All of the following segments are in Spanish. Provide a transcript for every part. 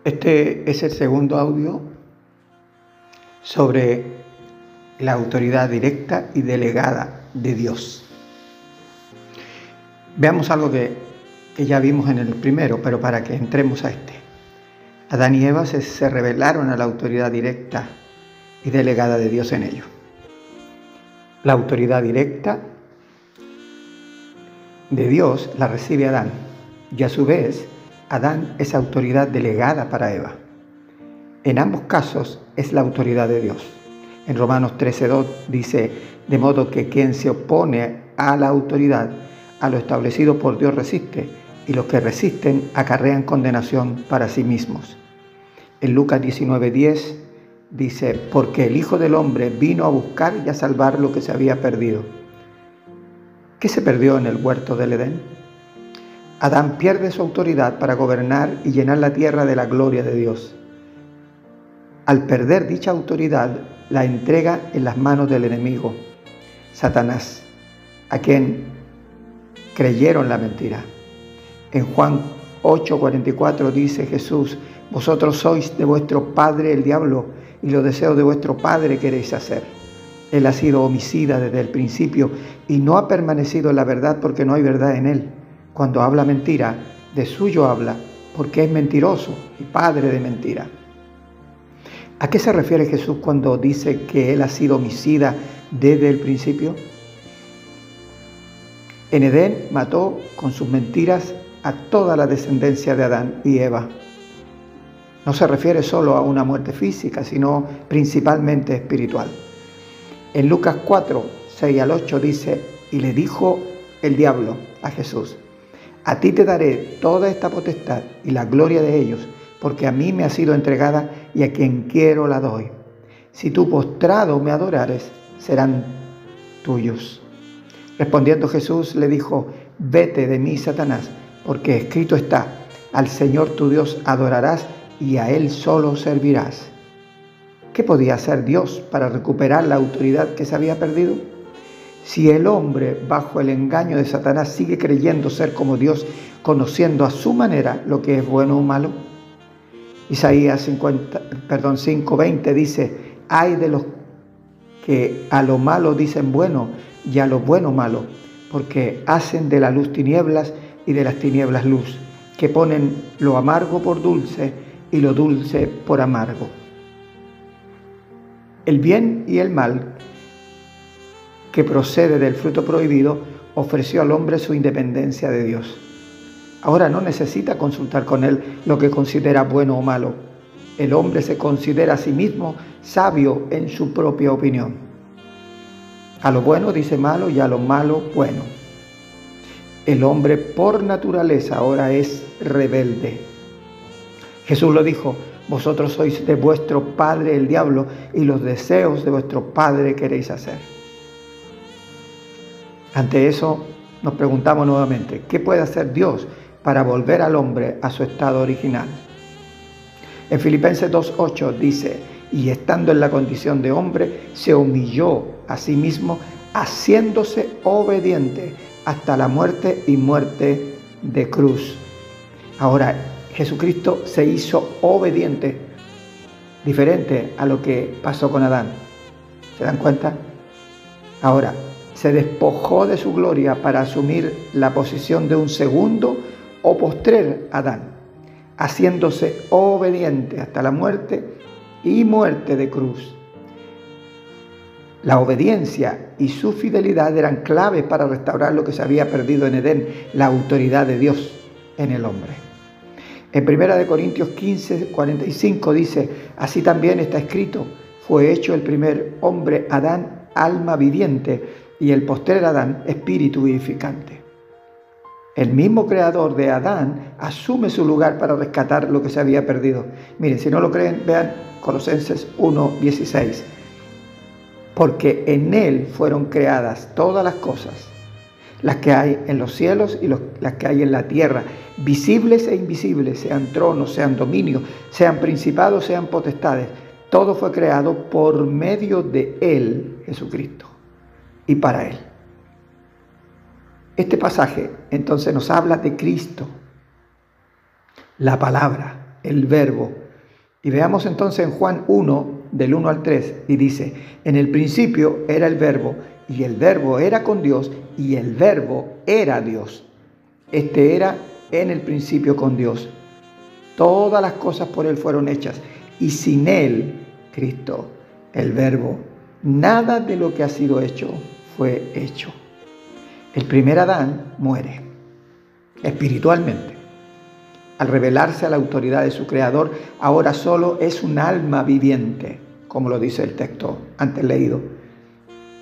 Este es el segundo audio sobre la autoridad directa y delegada de Dios. Veamos algo que ya vimos en el primero, pero para que entremos a este. Adán y Eva se rebelaron a la autoridad directa y delegada de Dios en ellos. La autoridad directa de Dios la recibe Adán y a su vez Adán es autoridad delegada para Eva. En ambos casos es la autoridad de Dios. En Romanos 13:2 dice, de modo que quien se opone a la autoridad, a lo establecido por Dios resiste, y los que resisten acarrean condenación para sí mismos. En Lucas 19:10 dice, porque el Hijo del Hombre vino a buscar y a salvar lo que se había perdido. ¿Qué se perdió en el huerto del Edén? Adán pierde su autoridad para gobernar y llenar la tierra de la gloria de Dios. Al perder dicha autoridad, la entrega en las manos del enemigo, Satanás, a quien creyeron la mentira. En Juan 8:44 dice Jesús, vosotros sois de vuestro padre el diablo, y los deseos de vuestro padre queréis hacer. Él ha sido homicida desde el principio y no ha permanecido en la verdad porque no hay verdad en él. Cuando habla mentira, de suyo habla, porque es mentiroso y padre de mentira. ¿A qué se refiere Jesús cuando dice que él ha sido homicida desde el principio? En Edén mató con sus mentiras a toda la descendencia de Adán y Eva. No se refiere solo a una muerte física, sino principalmente espiritual. En Lucas 4:6-8 dice, y le dijo el diablo a Jesús, a ti te daré toda esta potestad y la gloria de ellos, porque a mí me ha sido entregada y a quien quiero la doy. Si tú postrado me adorares, serán tuyos. Respondiendo Jesús le dijo, vete de mí, Satanás, porque escrito está, al Señor tu Dios adorarás y a Él solo servirás. ¿Qué podía hacer Dios para recuperar la autoridad que se había perdido? Si el hombre, bajo el engaño de Satanás, sigue creyendo ser como Dios, conociendo a su manera lo que es bueno o malo. Isaías 5:20 dice, ay de los que a lo malo dicen bueno y a lo bueno malo, porque hacen de la luz tinieblas y de las tinieblas luz, que ponen lo amargo por dulce y lo dulce por amargo. El bien y el mal que procede del fruto prohibido ofreció al hombre su independencia de Dios. Ahora no necesita consultar con él lo que considera bueno o malo. El hombre se considera a sí mismo sabio en su propia opinión. A lo bueno dice malo y a lo malo bueno. El hombre por naturaleza ahora es rebelde. Jesús lo dijo, vosotros sois de vuestro padre el diablo y los deseos de vuestro padre queréis hacer. Ante eso nos preguntamos nuevamente, ¿qué puede hacer Dios para volver al hombre a su estado original? En Filipenses 2:8 dice, y estando en la condición de hombre, se humilló a sí mismo, haciéndose obediente hasta la muerte y muerte de cruz. Ahora, Jesucristo se hizo obediente, diferente a lo que pasó con Adán. ¿Se dan cuenta? Ahora, se despojó de su gloria para asumir la posición de un segundo o postrer Adán, haciéndose obediente hasta la muerte y muerte de cruz. La obediencia y su fidelidad eran claves para restaurar lo que se había perdido en Edén, la autoridad de Dios en el hombre. En 1 Corintios 15:45 dice, así también está escrito, fue hecho el primer hombre Adán, alma viviente, y el postrer Adán, espíritu vivificante. El mismo creador de Adán asume su lugar para rescatar lo que se había perdido. Miren, si no lo creen, vean Colosenses 1:16. Porque en él fueron creadas todas las cosas, las que hay en los cielos y las que hay en la tierra, visibles e invisibles, sean tronos, sean dominios, sean principados, sean potestades. Todo fue creado por medio de él, Jesucristo, y para él. Este pasaje entonces nos habla de Cristo, la palabra, el Verbo. Y veamos entonces en Juan 1, del 1 al 3, y dice: en el principio era el Verbo, y el Verbo era con Dios, y el Verbo era Dios. Este era en el principio con Dios. Todas las cosas por Él fueron hechas, y sin Él, Cristo, el Verbo, nada de lo que ha sido hecho fue hecho. El primer Adán muere espiritualmente. Al revelarse a la autoridad de su Creador, ahora solo es un alma viviente, como lo dice el texto antes leído.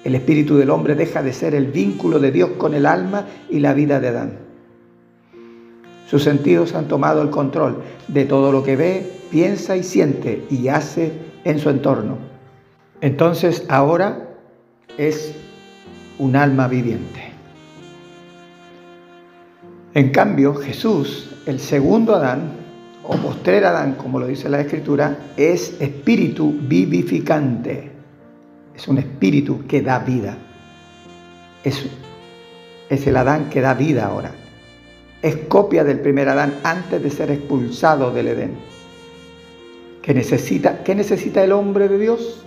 El espíritu del hombre deja de ser el vínculo de Dios con el alma y la vida de Adán. Sus sentidos han tomado el control de todo lo que ve, piensa y siente y hace en su entorno. Entonces ahora es un alma viviente. En cambio, Jesús, el segundo Adán, o postrer Adán, como lo dice la Escritura, es espíritu vivificante. Es un espíritu que da vida. Es el Adán que da vida ahora. Es copia del primer Adán antes de ser expulsado del Edén. ¿Qué necesita el hombre de Dios?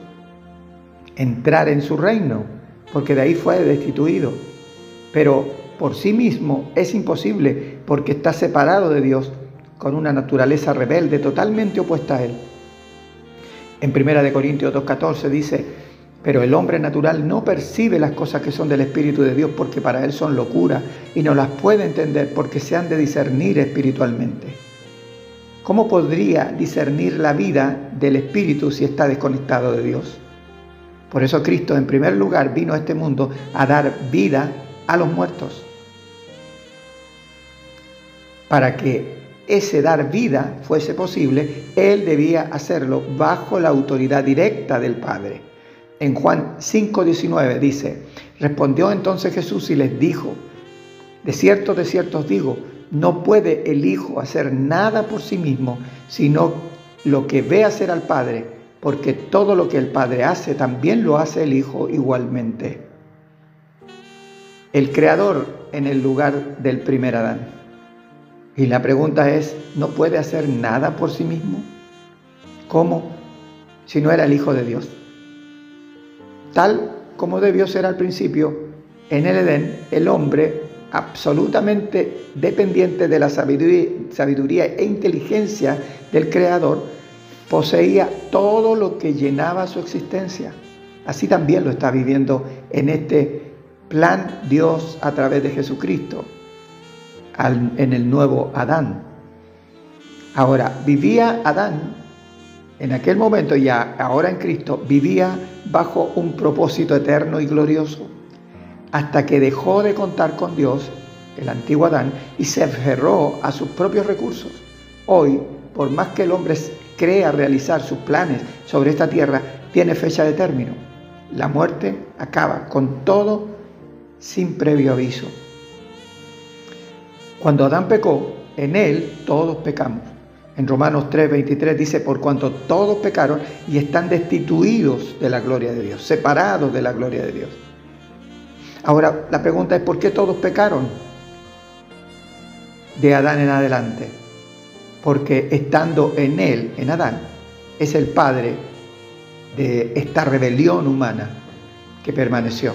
Entrar en su reino, porque de ahí fue destituido. Pero por sí mismo es imposible, porque está separado de Dios, con una naturaleza rebelde totalmente opuesta a Él. En 1 Corintios 2:14 dice: pero el hombre natural no percibe las cosas que son del Espíritu de Dios, porque para él son locura, y no las puede entender porque se han de discernir espiritualmente. ¿Cómo podría discernir la vida del Espíritu si está desconectado de Dios? Por eso Cristo, en primer lugar, vino a este mundo a dar vida a los muertos. Para que ese dar vida fuese posible, Él debía hacerlo bajo la autoridad directa del Padre. En Juan 5:19 dice: respondió entonces Jesús y les dijo: de cierto os digo, no puede el Hijo hacer nada por sí mismo, sino lo que ve hacer al Padre, porque todo lo que el Padre hace, también lo hace el Hijo igualmente. El Creador en el lugar del primer Adán. Y la pregunta es: ¿no puede hacer nada por sí mismo? ¿Cómo? Si no era el Hijo de Dios. Tal como debió ser al principio, en el Edén, el hombre, absolutamente dependiente de la sabiduría e inteligencia del Creador, poseía todo lo que llenaba su existencia. Así también lo está viviendo en este plan Dios a través de Jesucristo, en el nuevo Adán. Ahora, vivía Adán en aquel momento y ahora en Cristo, vivía bajo un propósito eterno y glorioso, hasta que dejó de contar con Dios, el antiguo Adán, y se aferró a sus propios recursos. Hoy, por más que el hombre crea realizar sus planes sobre esta tierra, tiene fecha de término. La muerte acaba con todo sin previo aviso. Cuando Adán pecó, en él todos pecamos. En Romanos 3:23 dice: por cuanto todos pecaron y están destituidos de la gloria de Dios, separados de la gloria de Dios. Ahora, la pregunta es: ¿por qué todos pecaron de Adán en adelante? Porque estando en él, en Adán, es el padre de esta rebelión humana que permaneció.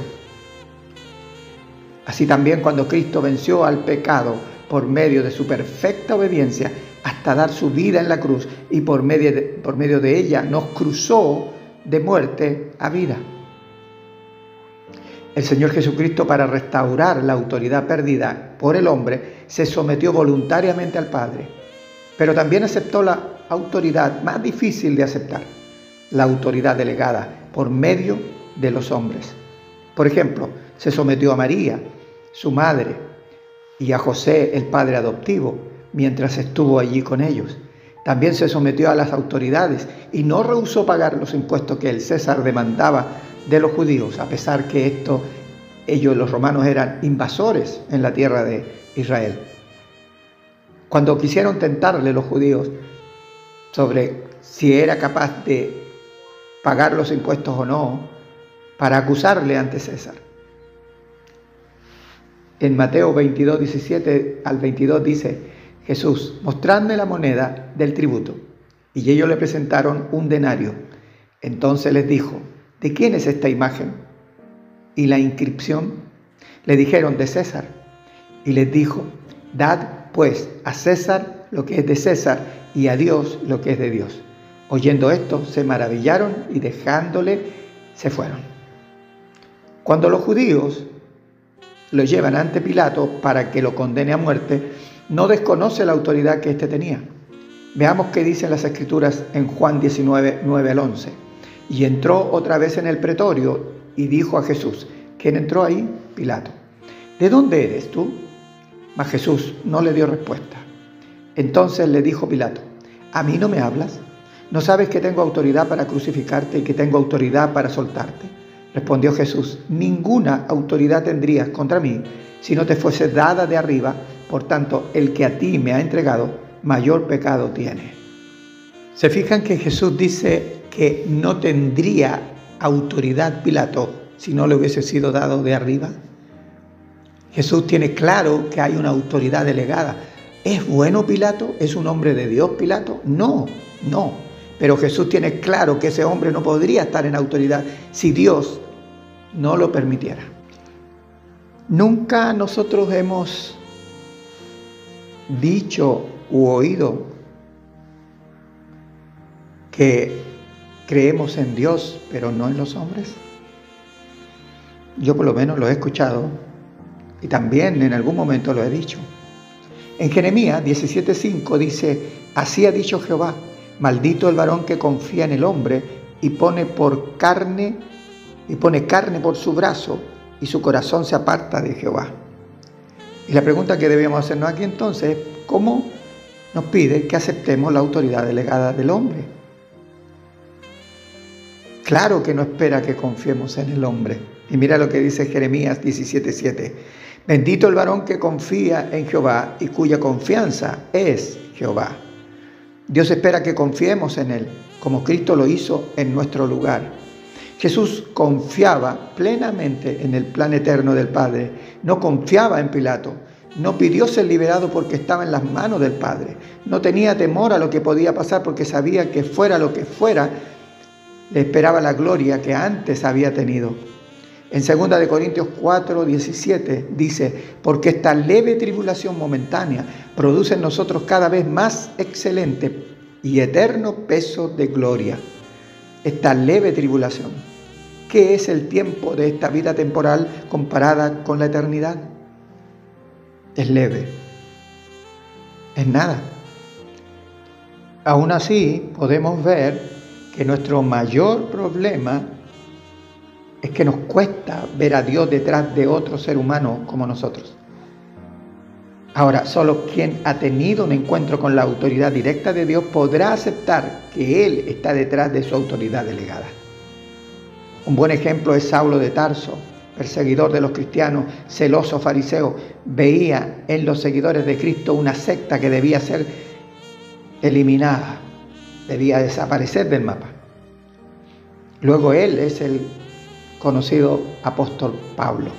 Así también, cuando Cristo venció al pecado por medio de su perfecta obediencia, hasta dar su vida en la cruz, y por medio de ella nos cruzó de muerte a vida. El Señor Jesucristo, para restaurar la autoridad perdida por el hombre, se sometió voluntariamente al Padre, pero también aceptó la autoridad más difícil de aceptar, la autoridad delegada por medio de los hombres. Por ejemplo, se sometió a María, su madre, y a José, el padre adoptivo, mientras estuvo allí con ellos. También se sometió a las autoridades y no rehusó pagar los impuestos que el César demandaba de los judíos, a pesar que ellos, los romanos, eran invasores en la tierra de Israel. Cuando quisieron tentarle los judíos sobre si era capaz de pagar los impuestos o no, para acusarle ante César. En Mateo 22, 17 al 22 dice: Jesús, mostradme la moneda del tributo. Y ellos le presentaron un denario. Entonces les dijo, ¿de quién es esta imagen y la inscripción? Le dijeron, de César. Y les dijo, dad pues a César lo que es de César y a Dios lo que es de Dios. Oyendo esto, se maravillaron y dejándole, se fueron. Cuando los judíos lo llevan ante Pilato para que lo condene a muerte, no desconoce la autoridad que éste tenía. Veamos qué dicen las Escrituras en Juan 19, 9 al 11. Y entró otra vez en el pretorio y dijo a Jesús, ¿quién entró ahí? Pilato. ¿De dónde eres tú? Mas Jesús no le dio respuesta. Entonces le dijo Pilato, ¿a mí no me hablas? ¿No sabes que tengo autoridad para crucificarte y que tengo autoridad para soltarte? Respondió Jesús, ninguna autoridad tendrías contra mí si no te fuese dada de arriba. Por tanto, el que a ti me ha entregado, mayor pecado tiene. ¿Se fijan que Jesús dice que no tendría autoridad Pilato si no le hubiese sido dado de arriba? Jesús tiene claro que hay una autoridad delegada. ¿Es bueno Pilato? ¿Es un hombre de Dios Pilato? No. Pero Jesús tiene claro que ese hombre no podría estar en autoridad si Dios no lo permitiera. Nunca nosotros hemos dicho u oído que creemos en Dios, pero no en los hombres. Yo por lo menos lo he escuchado y también en algún momento lo he dicho. En Jeremías 17:5 dice, así ha dicho Jehová, maldito el varón que confía en el hombre y pone carne por su brazo y su corazón se aparta de Jehová. Y la pregunta que debemos hacernos aquí entonces es, ¿cómo nos pide que aceptemos la autoridad delegada del hombre? Claro que no espera que confiemos en el hombre. Y mira lo que dice Jeremías 17:7. Bendito el varón que confía en Jehová y cuya confianza es Jehová. Dios espera que confiemos en Él, como Cristo lo hizo en nuestro lugar. Jesús confiaba plenamente en el plan eterno del Padre. No confiaba en Pilato. No pidió ser liberado porque estaba en las manos del Padre. No tenía temor a lo que podía pasar porque sabía que fuera lo que fuera, le esperaba la gloria que antes había tenido. En 2 Corintios 4:17 dice, porque esta leve tribulación momentánea produce en nosotros cada vez más excelente y eterno peso de gloria. Esta leve tribulación. ¿Qué es el tiempo de esta vida temporal comparada con la eternidad? Es leve. Es nada. Aún así, podemos ver que nuestro mayor problema es que nos cuesta ver a Dios detrás de otro ser humano como nosotros. Ahora, solo quien ha tenido un encuentro con la autoridad directa de Dios podrá aceptar que Él está detrás de su autoridad delegada. Un buen ejemplo es Saulo de Tarso, perseguidor de los cristianos, celoso fariseo. Veía en los seguidores de Cristo una secta que debía ser eliminada, debía desaparecer del mapa. Luego él es el conocido apóstol Pablo.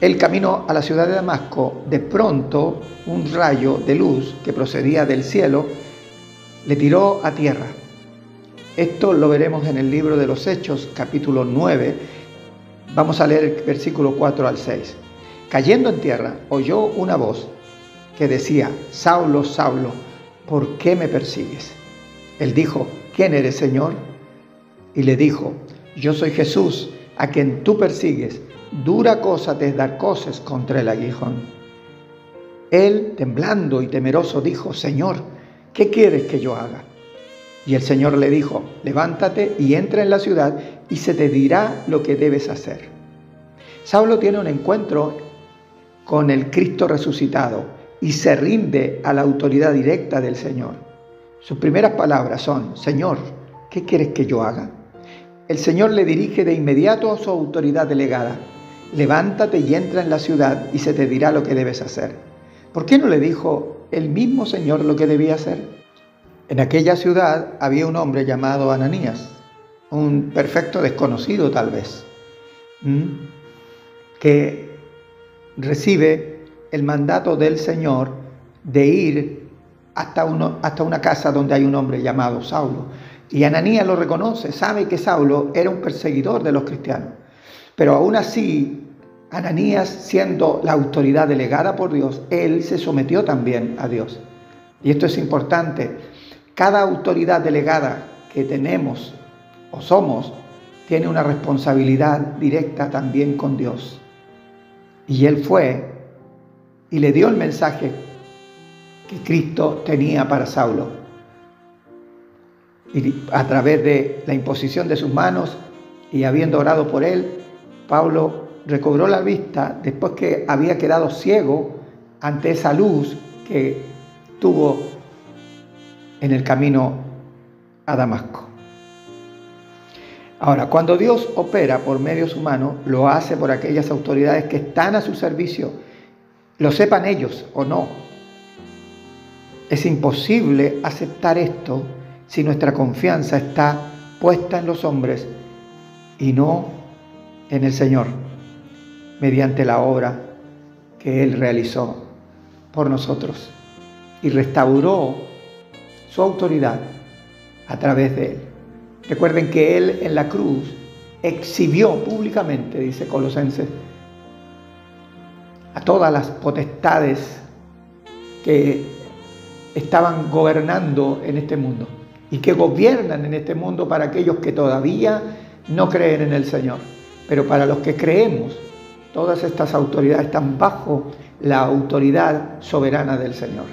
El camino a la ciudad de Damasco, de pronto un rayo de luz que procedía del cielo le tiró a tierra. Esto lo veremos en el libro de los Hechos, capítulo 9. Vamos a leer el versículo 4 al 6. Cayendo en tierra, oyó una voz que decía, Saulo, Saulo, ¿por qué me persigues? Él dijo, ¿quién eres, Señor? Y le dijo, yo soy Jesús, a quien tú persigues. Dura cosa te es dar coces contra el aguijón. Él, temblando y temeroso, dijo, Señor, ¿qué quieres que yo haga? Y el Señor le dijo, levántate y entra en la ciudad y se te dirá lo que debes hacer. Saulo tiene un encuentro con el Cristo resucitado y se rinde a la autoridad directa del Señor. Sus primeras palabras son, Señor, ¿qué quieres que yo haga? El Señor le dirige de inmediato a su autoridad delegada. Levántate y entra en la ciudad y se te dirá lo que debes hacer. ¿Por qué no le dijo el mismo Señor lo que debía hacer? En aquella ciudad había un hombre llamado Ananías, un perfecto desconocido tal vez, que recibe el mandato del Señor de ir hasta una casa donde hay un hombre llamado Saulo. Y Ananías lo reconoce, sabe que Saulo era un perseguidor de los cristianos. Pero aún así, Ananías, siendo la autoridad delegada por Dios, él se sometió también a Dios. Y esto es importante. Cada autoridad delegada que tenemos o somos, tiene una responsabilidad directa también con Dios. Y él fue y le dio el mensaje que Cristo tenía para Saulo. Y a través de la imposición de sus manos y habiendo orado por él, Pablo recobró la vista después que había quedado ciego ante esa luz que tuvo en el camino a Damasco. Ahora, cuando Dios opera por medios humanos, lo hace por aquellas autoridades que están a su servicio, lo sepan ellos o no. Es imposible aceptar esto si nuestra confianza está puesta en los hombres y no en el Señor, mediante la obra que Él realizó por nosotros y restauró su autoridad a través de Él. Recuerden que Él en la cruz exhibió públicamente, dice Colosenses, a todas las potestades que estaban gobernando en este mundo y que gobiernan en este mundo para aquellos que todavía no creen en el Señor. Pero para los que creemos, todas estas autoridades están bajo la autoridad soberana del Señor.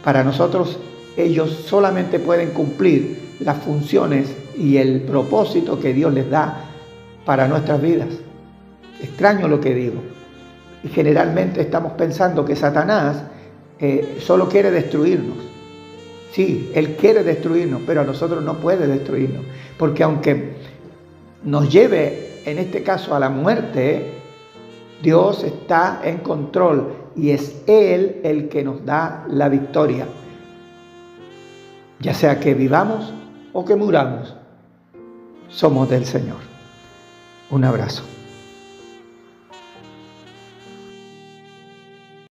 Para nosotros, ellos solamente pueden cumplir las funciones y el propósito que Dios les da para nuestras vidas. Extraño lo que digo. Y generalmente estamos pensando que Satanás solo quiere destruirnos. Sí, él quiere destruirnos, pero a nosotros no puede destruirnos. Porque aunque nos lleve, en este caso, a la muerte, Dios está en control y es Él el que nos da la victoria. Ya sea que vivamos o que muramos, somos del Señor. Un abrazo.